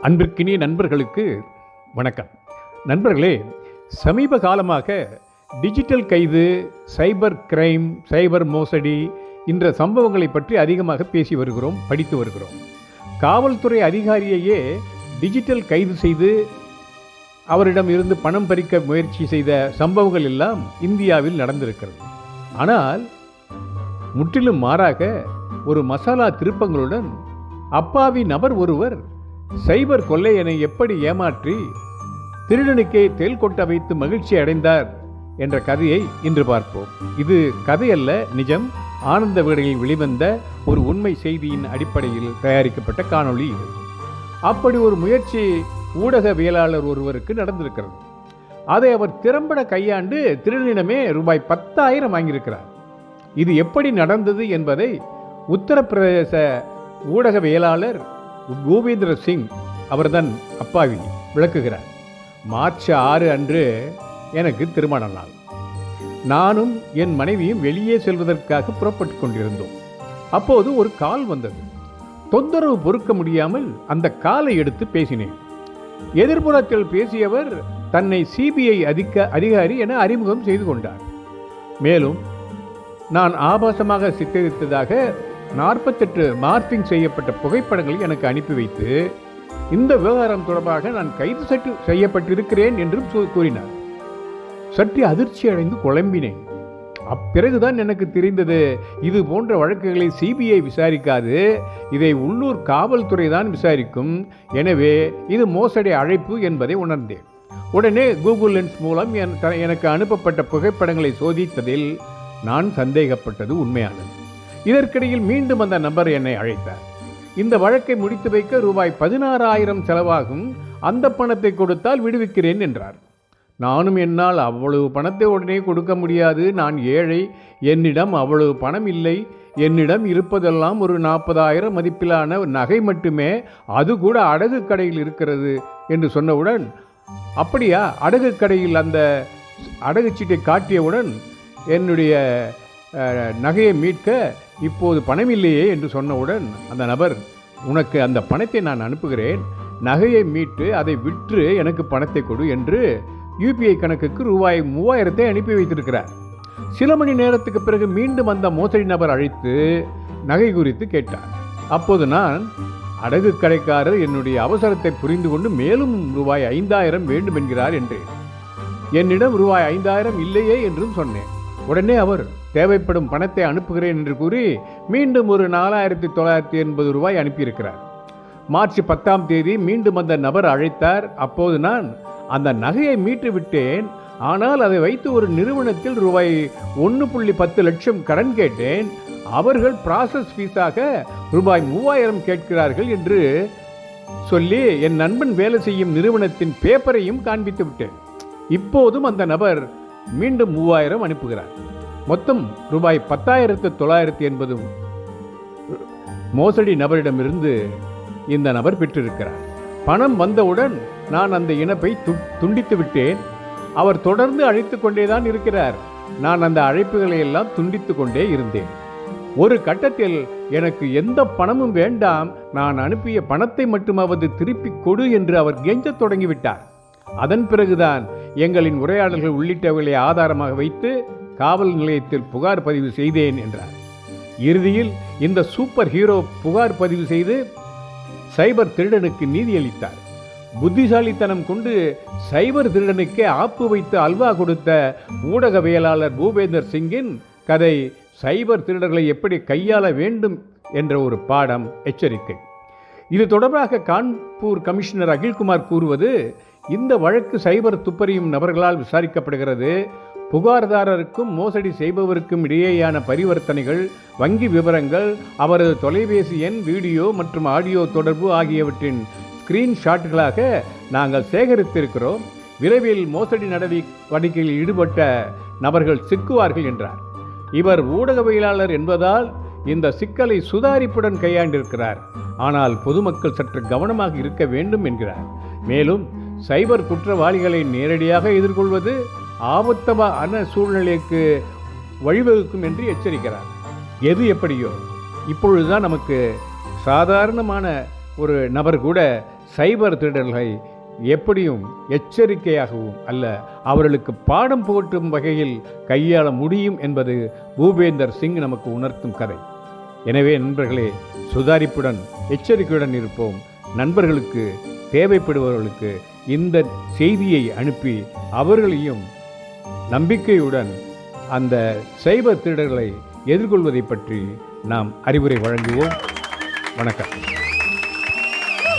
அன்பிற்கினிய நண்பர்களுக்கு வணக்கம். நண்பர்களே, சமீப காலமாக டிஜிட்டல் கைது, சைபர் கிரைம், சைபர் மோசடி என்ற சம்பவங்களை பற்றி அதிகமாக பேசி வருகிறோம், படித்து வருகிறோம். காவல்துறை அதிகாரியையே டிஜிட்டல் கைது செய்து அவரிடம் இருந்து பணம் பறிக்க முயற்சி செய்த சம்பவங்கள் எல்லாம் இந்தியாவில் நடந்திருக்கிறது. ஆனால் முற்றிலும் மாறாக ஒரு மசாலா திருப்பங்களுடன் அப்பாவி நபர் ஒருவர் சைபர் கொள்ளையனை எப்படி ஏமாற்றி திருடனுக்கே தேல் கொட்ட வைத்து மகிழ்ச்சி அடைந்தார் என்ற கதையை இன்று பார்ப்போம். இது கதையல்ல, நிஜம். ஆனந்த விகடனில் வெளிவந்த ஒரு உண்மை செய்தியின் அடிப்படையில் தயாரிக்கப்பட்ட காணொளி இது. அப்படி ஒரு முயற்சி ஊடகவியலாளர் ஒருவருக்கு நடந்திருக்கிறது. அதை அவர் திறம்பட கையாண்டு திருடனிடமே ரூபாய் 10,000 வாங்கியிருக்கிறார். இது எப்படி நடந்தது என்பதை உத்தரப்பிரதேச ஊடகவியலாளர் பூபேந்திர சிங், அவர்தான் அப்பாவி, விளக்குகிறார். மார்ச் 6 அன்று எனக்கு திருமண நாள். நானும் என் மனைவியும் வெளியே செல்வதற்காக புறப்பட்டு கொண்டிருந்தோம். அப்போது ஒரு கால் வந்தது. தொந்தரவு பொறுக்க முடியாமல் அந்த காலை எடுத்து பேசினேன். எதிர்ப்புறத்தில் பேசியவர் தன்னை சிபிஐ அதிகாரி என அறிமுகம் செய்து கொண்டார். மேலும் நான் ஆபாசமாக சித்தரித்ததாக 48 மார்பிங் செய்யப்பட்ட புகைப்படங்களை எனக்கு அனுப்பி வைத்து இந்த விவகாரம் தொடர்பாக நான் கைது செய்யப்பட்டிருக்கிறேன் என்றும் கூறினார். சற்று அதிர்ச்சி அடைந்து குழம்பினேன். அப்பிறகுதான் எனக்கு தெரிந்தது, இது போன்ற வழக்குகளை சிபிஐ விசாரிக்காது, இதை உள்ளூர் காவல்துறை தான் விசாரிக்கும். எனவே இது மோசடி அழைப்பு என்பதை உணர்ந்தேன். உடனே கூகுள் லென்ஸ் மூலம் எனக்கு அனுப்பப்பட்ட புகைப்படங்களை சோதித்ததில் நான் சந்தேகப்பட்டது உண்மையானது. இதற்கிடையில் மீண்டும் அந்த நபர் என்னை அழைத்தார். இந்த வழக்கை முடித்து வைக்க ரூபாய் 16,000 செலவாகும், அந்த பணத்தை கொடுத்தால் விடுவிக்கிறேன் என்றார். நானும் என்னால் அவ்வளவு பணத்தை உடனே கொடுக்க முடியாது, நான் ஏழை, என்னிடம் அவ்வளவு பணம் இல்லை, என்னிடம் இருப்பதெல்லாம் ஒரு 40,000 மதிப்பிலான நகை மட்டுமே, அது கூட அடகு கடையில் இருக்கிறது என்று சொன்னவுடன், அப்படியா, அடகு கடையில் அந்த அடகுச்சீட்டை காட்டியவுடன் என்னுடைய நகையை மீட்க இப்போது பணம் இல்லையே என்று சொன்னவுடன் அந்த நபர், உனக்கு அந்த பணத்தை நான் அனுப்புகிறேன், நகையை மீட்டு அதை விற்று எனக்கு பணத்தை கொடு என்று யூபிஐ கணக்குக்கு ரூபாய் 3,000 அனுப்பி வைத்திருக்கிறார். சில மணி நேரத்துக்கு பிறகு மீண்டும் அந்த மோசடி நபர் அழைத்து நகை குறித்து கேட்டார். அப்போது நான், அடகு கடைக்காரர் என்னுடைய அவசரத்தை புரிந்து கொண்டு மேலும் ரூபாய் 5,000 வேண்டும் என்கிறார் என்றேன். என்னிடம் ரூபாய் 5,000 இல்லையே என்றும் சொன்னேன். உடனே அவர், தேவைப்படும் பணத்தை அனுப்புகிறேன் என்று கூறி மீண்டும் ஒரு 4,980 ரூபாய் அனுப்பியிருக்கிறார். மார்ச் 10 மீண்டும் அந்த நபர் அழைத்தார். அப்போது நான் அந்த நகையை மீட்டு விட்டேன், ஆனால் அதை வைத்து ஒரு நிறுவனத்தில் ரூபாய் 1.10 லட்சம் கடன் கேட்டேன். அவர்கள் ப்ராசஸ் ஃபீஸாக ரூபாய் 3,000 கேட்கிறார்கள் என்று சொல்லி என் நண்பன் வேலை செய்யும் நிறுவனத்தின் பேப்பரையும் காண்பித்து விட்டேன். இப்போதும் அந்த நபர் மீண்டும் 3,000 அனுப்புகிறார். மொத்தம் ரூபாய் 10,980 மோசடி நபரிடமிருந்து இந்த நபர் பெற்றிருக்கிறார். பணம் வந்தவுடன் நான் அந்த இணைப்பை துண்டித்து விட்டேன். அவர் தொடர்ந்து அழைத்து கொண்டேதான் இருக்கிறார். நான் அந்த அழைப்புகளை எல்லாம் துண்டித்து கொண்டே இருந்தேன். ஒரு கட்டத்தில் எனக்கு எந்த பணமும் வேண்டாம், நான் அனுப்பிய பணத்தை மட்டுமாவது திருப்பி கொடு என்று அவர் கெஞ்சத் தொடங்கிவிட்டார். அதன் பிறகுதான் எங்களின் உரையாடல்கள் உள்ளிட்டவர்களை ஆதாரமாக வைத்து காவல் நிலையத்தில் புகார் பதிவு செய்தேன் என்றார். இறுதியில் இந்த சூப்பர் ஹீரோ புகார் பதிவு செய்து சைபர் திருடனுக்கு நீதியளித்தார். புத்திசாலித்தனம் கொண்டு சைபர் திருடனுக்கே ஆப்பு வைத்து அல்வா கொடுத்த ஊடகவியலாளர் பூபேந்தர் சிங்கின் கதை சைபர் திருடர்களை எப்படி கையாள வேண்டும் என்ற ஒரு பாடம், எச்சரிக்கை. இது தொடர்பாக கான்பூர் கமிஷனர் அகில்குமார் கூறுவது, இந்த வழக்கு சைபர் துப்பறியும் நபர்களால் விசாரிக்கப்படுகிறது. புகார்தாரருக்கும் மோசடி செய்பவருக்கும் இடையேயான பரிவர்த்தனைகள், வங்கி விவரங்கள், அவரது தொலைபேசி எண், வீடியோ மற்றும் ஆடியோ தொடர்பு ஆகியவற்றின் ஸ்கிரீன்ஷாட்டுகளாக நாங்கள் சேகரித்திருக்கிறோம். விரைவில் மோசடி நடவடிக்கையில் ஈடுபட்ட நபர்கள் சிக்குவார்கள் என்றார். இவர் ஊடகவியலாளர் என்பதால் இந்த சிக்கலை சுதாரிப்புடன் கையாண்டிருக்கிறார். ஆனால் பொதுமக்கள் சற்று கவனமாக இருக்க வேண்டும் என்கிறார். மேலும் சைபர் குற்றவாளிகளை நேரடியாக எதிர்கொள்வது ஆபத்தான சூழ்நிலைக்கு வழிவகுக்கும் என்று எச்சரிக்கிறார். எது எப்படியோ, இப்பொழுதுதான் நமக்கு சாதாரணமான ஒரு நபர் கூட சைபர் திருடர்களை எப்படியும் எச்சரிக்கையாகவும் அல்ல அவர்களுக்கு பாடம் புகட்டும் வகையில் கையாள முடியும் என்பது பூபேந்தர் சிங் நமக்கு உணர்த்தும் கதை. எனவே நண்பர்களே, சுதாரிப்புடன் எச்சரிக்கையுடன் இருப்போம். நண்பர்களுக்கு தேவைப்படுபவர்களுக்கு இந்த செய்தியை அனுப்பி அவர்களையும் நம்பிக்கையுடன் அந்த சைபர் திருடர்களை எதிர்கொள்வதை பற்றி நாம் அறிவுரை வழங்குவோம். வணக்கம்.